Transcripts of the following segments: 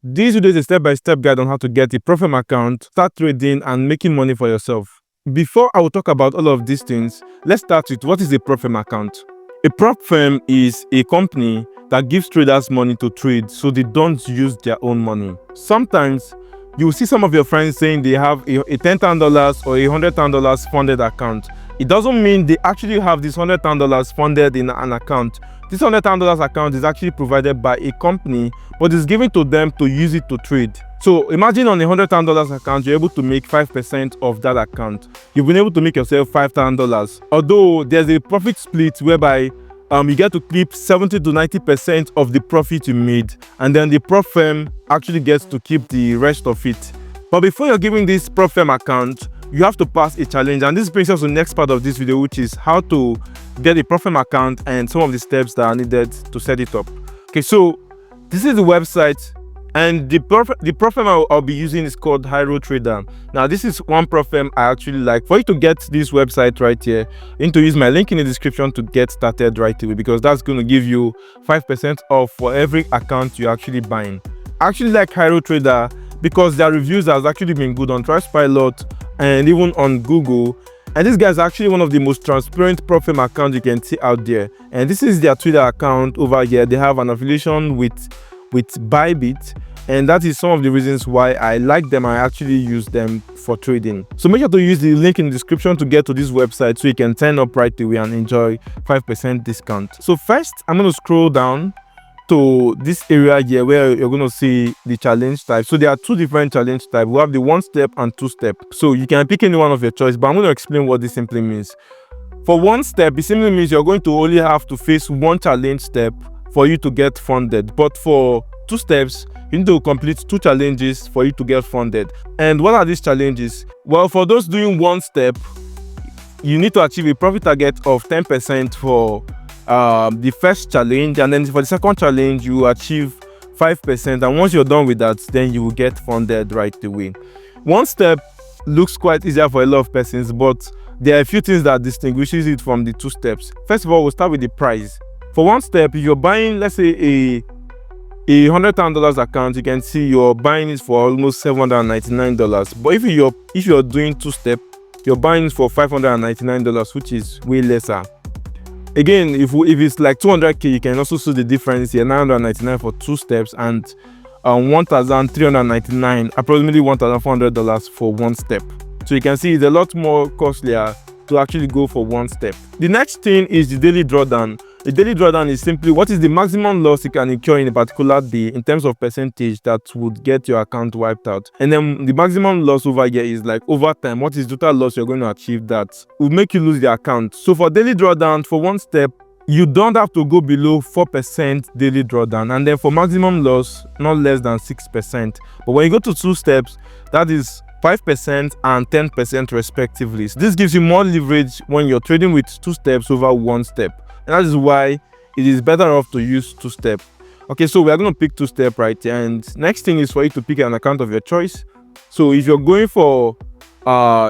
This video is a step-by-step guide on how to get a prop firm account, start trading and making money for yourself. Before I will talk about all of these things, let's start with what is a prop firm account. A prop firm is a company that gives traders money to trade so they don't use their own money. Sometimes you will see some of your friends saying they have a $10,000 or a $100,000 funded account. It doesn't mean they actually have this $100,000 funded in an account. This $100,000 account is actually provided by a company, but it's given to them to use it to trade. So imagine on a $100,000 account, you're able to make 5% of that account. You've been able to make yourself $5,000. Although there's a profit split whereby you get to keep 70 to 90% of the profit you made, and then the prop firm actually gets to keep the rest of it. But before you're giving this prop firm account, you have to pass a challenge, and this brings us to the next part of this video, which is how to get a prop firm account and some of the steps that are needed to set it up. Okay, so this is the website, and the prop firm I'll be using is called HyroTrader. Now, this is one prop firm I actually like. For you to get this website right here, you need to use my link in the description to get started right away, because that's going to give you 5% off for every account you're actually buying. I actually like HyroTrader because their reviews has actually been good on Trustpilot and even on Google. And this guy is actually one of the most transparent prop firm accounts you can see out there. And this is their Twitter account over here. They have an affiliation with Bybit, and that is some of the reasons why I like them. I actually use them for trading. So make sure to use the link in the description to get to this website so you can sign up right away and enjoy 5% discount. So first, I'm going to scroll down to this area here where you're going to see the challenge type. So there are two different challenge types. We have the 1-step and 2-step. So you can pick any one of your choice, but I'm going to explain what this simply means. For 1-step, it simply means you're going to only have to face one challenge step for you to get funded. But for 2 steps, you need to complete 2 challenges for you to get funded. And what are these challenges? Well, for those doing 1 step, you need to achieve a profit target of 10% for the first challenge, and then for the second challenge you achieve 5%, and once you're done with that, then you will get funded right away. 1 step looks quite easier for a lot of persons, but there are a few things that distinguishes it from the 2 steps. First of all, we'll start with the price. For 1 step, if you're buying, let's say a $100,000 account, you can see you're buying it for almost $799. But if you're doing 2 step, you're buying it for $599, which is way lesser. Again, if it's like 200k, you can also see the difference here: $999 for 2 steps and $1,399, approximately $1,400 for 1 step. So you can see it's a lot more costlier to actually go for 1 step. The next thing is the daily drawdown. The daily drawdown is simply what is the maximum loss you can incur in a particular day in terms of percentage that would get your account wiped out. And then the maximum loss over here is like over time, what is the total loss you're going to achieve that will make you lose the account. So for daily drawdown, for 1 step, you don't have to go below 4% daily drawdown, and then for maximum loss, not less than 6%. But when you go to 2 steps, that is 5% and 10% respectively. So this gives you more leverage when you're trading with 2 steps over 1 step. And that is why it is better off to use 2 step. Okay, so we are going to pick 2 step right here. And next thing is for you to pick an account of your choice. So if you're going for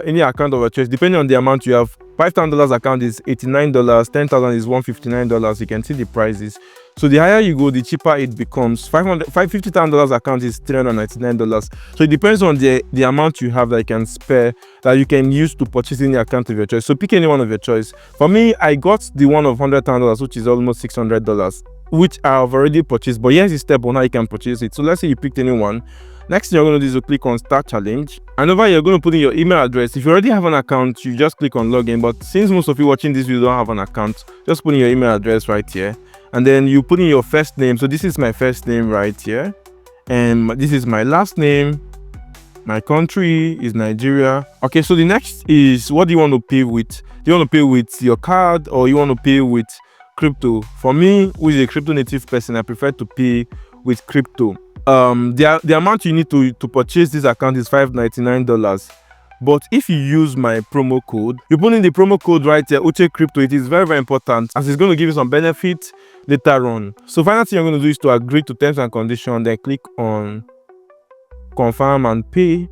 any account of your choice, depending on the amount you have, $5,000 account is $89, $10,000 is $159. You can see the prices. So the higher you go, the cheaper it becomes. $50,000 account is $399. So it depends on the amount you have that you can spare, that you can use to purchase any account of your choice. So pick any one of your choice. For me, I got the one of $100,000, which is almost $600, which I have already purchased. But here's the step on how you can purchase it. So let's say you picked any one. Next thing you're going to do is to click on Start Challenge. And over here, you're going to put in your email address. If you already have an account, you just click on Login. But since most of you watching this video don't have an account, just put in your email address right here. And then you put in your first name. So this is my first name right here. And this is my last name. My country is Nigeria. Okay, so the next is, what do you want to pay with? Do you want to pay with your card or you want to pay with crypto? For me, who is a crypto native person, I prefer to pay with crypto. The amount you need to purchase this account is $599. But if you use my promo code, you put in the promo code right here, Uche Crypto. It is very, very important, as it's going to give you some benefit later on. So final thing you're going to do is to agree to terms and conditions, then click on confirm and pay.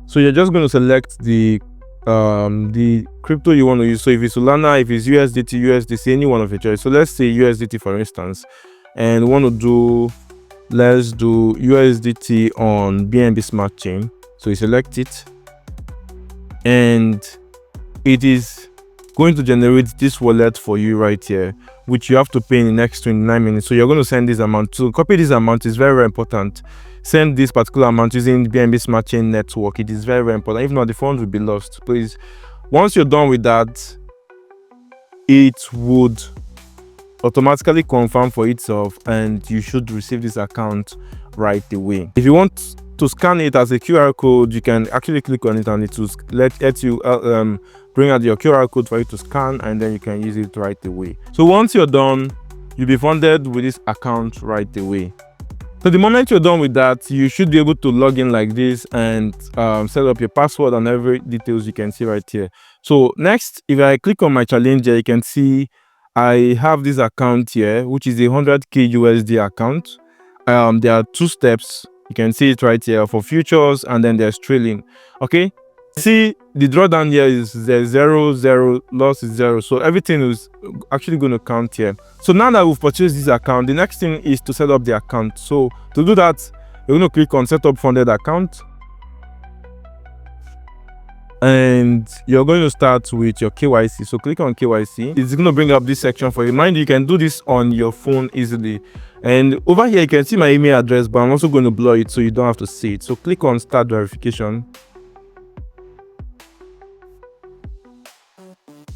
So you're just going to select the crypto you want to use. So if it's Solana, if it's USDT, USDC, any one of your choice. So let's say USDT for instance, and we want to do let's do USDT on BNB Smart Chain. So you select it, and it is going to generate this wallet for you right here, which you have to pay in the next 29 minutes. So you're going to send this amount. To copy this amount is very, very important. Send this particular amount using BNB Smart Chain network. It is very, very important. If not, the funds will be lost. Please, once you're done with that, it would automatically confirm for itself, and you should receive this account right away. If you want to scan it as a QR code, you can actually click on it and it will let you bring out your QR code for you to scan, and then you can use it right away. So once you're done, you'll be funded with this account right away. So the moment you're done with that, you should be able to log in like this and set up your password and every details you can see right here. So next, if I click on my challenger, you can see I have this account here, which is a 100k USD account. There are 2 steps. You can see it right here for futures, and then there's trailing. Okay, see the drawdown here is 0, 0, loss is 0. So everything is actually going to count here. So now that we've purchased this account, the next thing is to set up the account. So to do that, you're going to click on set up funded account, and you're going to start with your KYC. So click on KYC. It's going to bring up this section for you. Mind you can do this on your phone easily. And over here you can see my email address, but I'm also going to blur it so you don't have to see it. So click on start verification.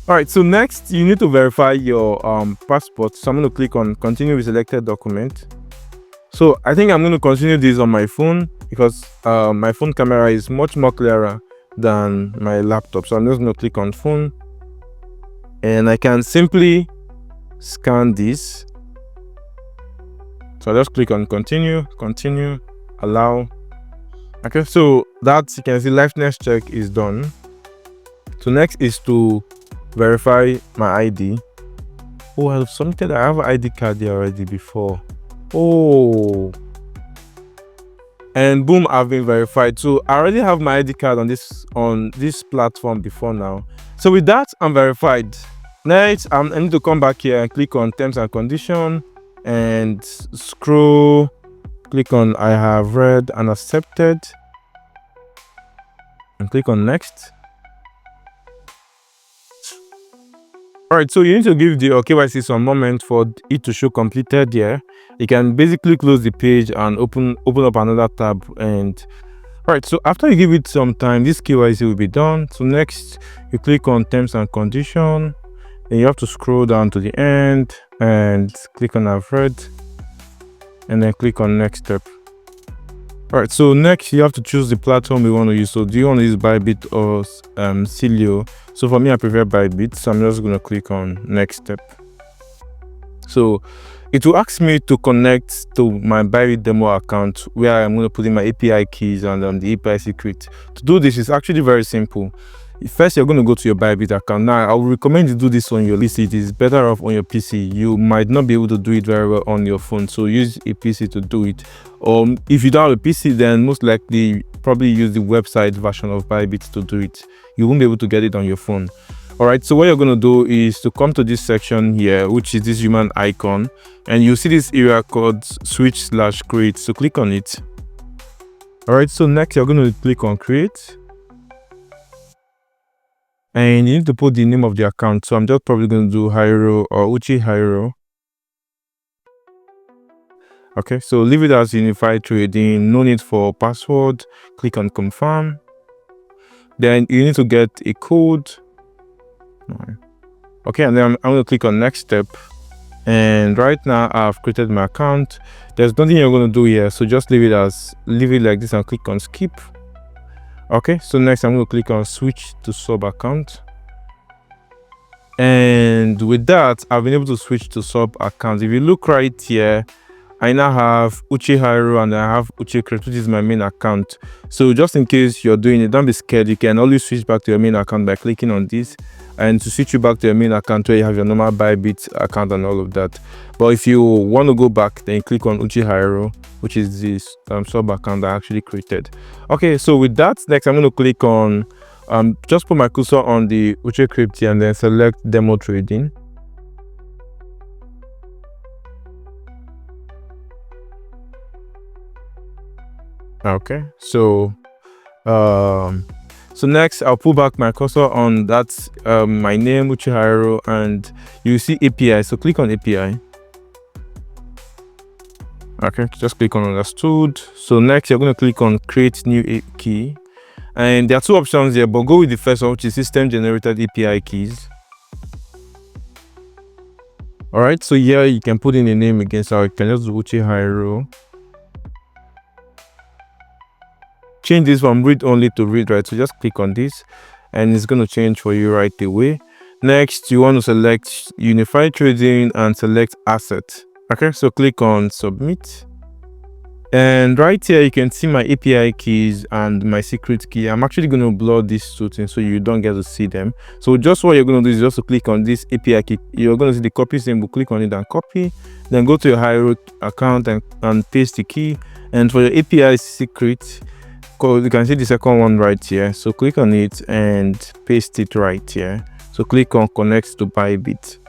All right, so next you need to verify your passport. So I'm going to click on continue with selected document. So I think I'm going to continue this on my phone because my phone camera is much more clearer than my laptop. So I'm just going to click on phone, and I can simply scan this. So I just click on continue, allow. Okay, so that you can see liveness check is done. So next is to verify my ID. Oh, I have submitted. I have an ID card there already before. Oh, and boom, I've been verified. So I already have my ID card on this platform before now. So with that, I'm verified. Next, I need to come back here and click on terms and conditions and scroll, click on I have read and accepted, and click on next. All right, so you need to give the KYC some moment for it to show completed here. You can basically close the page and open up another tab. And all right, so after you give it some time, this KYC will be done. So next you click on terms and conditions, and you have to scroll down to the end and click on I've read, and then click on next step. All right, so next you have to choose the platform you want to use. So do you want to use Bybit or Celio? So for me, I prefer Bybit, so I'm just going to click on next step. So it will ask me to connect to my Bybit demo account, where I'm going to put in my API keys and the API secret. To do this is actually very simple. First, you're going to go to your Bybit account. Now, I would recommend you do this on your PC. It is better off on your PC. You might not be able to do it very well on your phone, so use a PC to do it. If you don't have a PC, then most likely probably use the website version of Bybit to do it. You won't be able to get it on your phone. All right, so what you're going to do is to come to this section here, which is this human icon, and you see this area called switch/create. So click on it. All right, so next you're going to click on create, and you need to put the name of the account. So I'm just probably going to do Hyro or Uchi Hyro. Okay, so leave it as unified trading. No need for password. Click on confirm. Then you need to get a code. Okay, and then I'm going to click on next step. And right now I've created my account. There's nothing you're going to do here, so just leave it like this and click on skip. Okay, so next I'm going to click on switch to sub account, and with that I've been able to switch to sub account. If you look right here, I now have Uchi Hyro and I have Uchi Credit, which is my main account. So just in case you're doing it, don't be scared. You can always switch back to your main account by clicking on this, and to switch you back to your main account where you have your normal Bybit account and all of that. But if you want to go back, then you click on Uchi Hyro, which is this sub account I actually created. Okay, so with that, next I'm going to click on just put my cursor on the Uchi Crypto and then select demo trading. Okay, um so next I'll pull back my cursor on that my name, Hyro, and you see API. So click on API. Okay, just click on understood. So next you're going to click on create new key, and there are two options here, but go with the first one, which is system generated API keys. All right, so here you can put in a name again. So I can just do Hyro. Change this from read only to read write. So just click on this and it's going to change for you right away. Next, you want to select unified trading and select asset. Okay, so click on submit. And right here, you can see my API keys and my secret key. I'm actually going to blur these two things so you don't get to see them. So just what you're going to do is just to click on this API key. You're going to see the copy symbol, click on it and copy. Then go to your Hyro account and paste the key. And for your API secret, you can see the second one right here. So click on it and paste it right here. So click on connect to Bybit.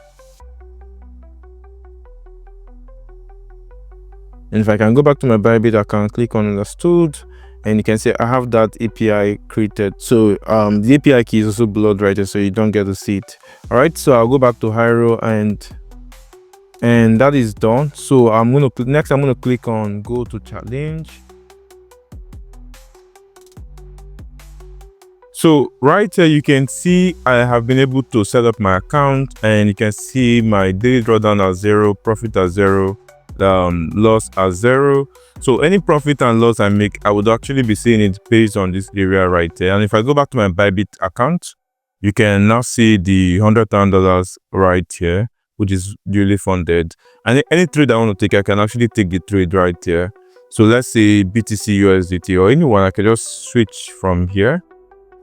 And if I can go back to my Bybit account, click on understood, and you can see I have that API created. So the API key is also blurred right here, so you don't get to see it. All right, so I'll go back to Hyro and that is done. So I'm going to click on go to challenge. So right here, you can see I have been able to set up my account, and you can see my daily drawdown as 0, profit as 0, loss as 0. So any profit and loss I make, I would actually be seeing it based on this area right there. And if I go back to my Bybit account, you can now see the $100,000 right here, which is duly funded. And any trade I want to take, I can actually take the trade right here. So let's say BTC USDT or anyone, I can just switch from here.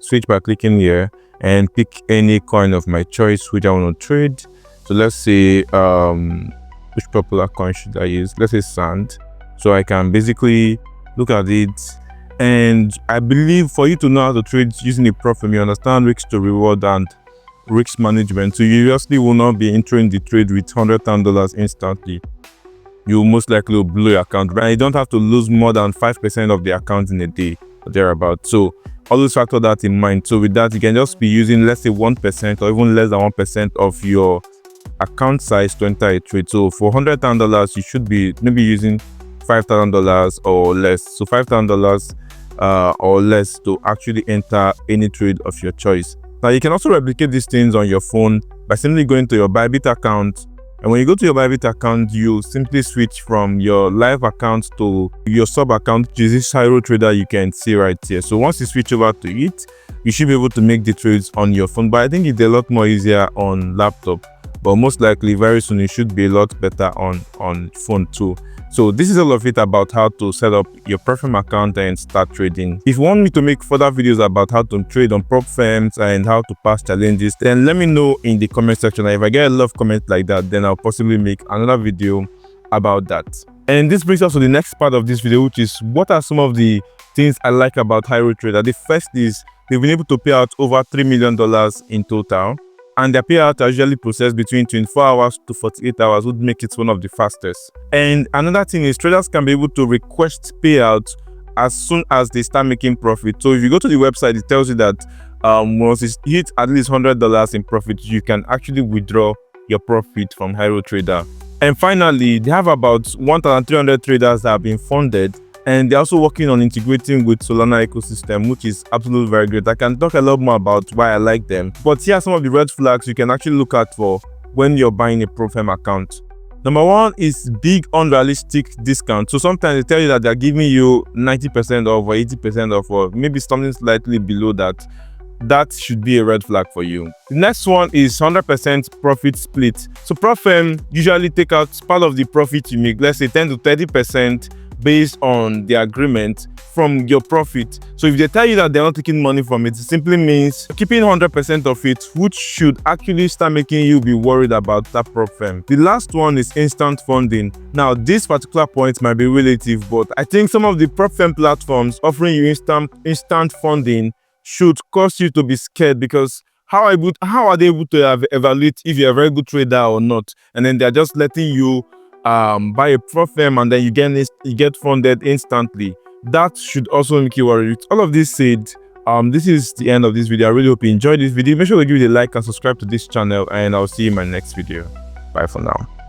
Switch by clicking here and pick any coin of my choice which I want to trade. So let's say which popular coin should I use? Let's say sand. So I can basically look at it, and I believe for you to know how to trade using a prop firm, you understand risk to reward and risk management. So you obviously will not be entering the trade with $100,000 instantly. You most likely will blow your account, but you don't have to lose more than 5% of the account in a day or thereabout. So always factor that in mind. So with that, you can just be using, let's say 1% or even less than 1% of your account size to enter a trade. So for $100,000, you should be maybe using $5,000 or less. So $5,000 or less to actually enter any trade of your choice. Now you can also replicate these things on your phone by simply going to your Bybit account. And when you go to your Bybit account, you simply switch from your live account to your sub account, which is this HyroTrader you can see right here. So once you switch over to it, you should be able to make the trades on your phone. But I think it's a lot more easier on laptop. But most likely very soon it should be a lot better on phone too. So this is all of it about how to set up your prop firm account and start trading. If you want me to make further videos about how to trade on prop firms and how to pass challenges, then let me know in the comment section. And if I get a lot of comments like that, then I'll possibly make another video about that. And this brings us to the next part of this video, which is what are some of the things I like about HyroTrader. The first is they've been able to pay out over $3 million in total. And their payout are usually processed between 24 hours to 48 hours, would make it one of the fastest. And another thing is traders can be able to request payout as soon as they start making profit. So if you go to the website, it tells you that once it hits at least $100 in profit, you can actually withdraw your profit from HyroTrader. And finally, they have about 1,300 traders that have been funded, and they're also working on integrating with Solana ecosystem, which is absolutely very great. I can talk a lot more about why I like them, but here are some of the red flags you can actually look at for when you're buying a prop firm account. Number one is big unrealistic discount. So sometimes they tell you that they're giving you 90% off or 80% off, or maybe something slightly below that. That should be a red flag for you. The next one is 100% profit split. So prop firm usually take out part of the profit you make, let's say 10 to 30%, based on the agreement from your profit. So if they tell you that they're not taking money from it, it simply means keeping 100% of it, which should actually start making you be worried about that prop firm. The last one is instant funding. Now, this particular point might be relative, but I think some of the prop firm platforms offering you instant funding should cause you to be scared, because how are they able to evaluate if you're a very good trader or not? And then they're just letting you buy a prop firm and then you get funded instantly. That should also make you worry. With all of this said, this is the end of this video. I really hope you enjoyed this video. Make sure to give it a like and subscribe to this channel, and I'll see you in my next video. Bye for now.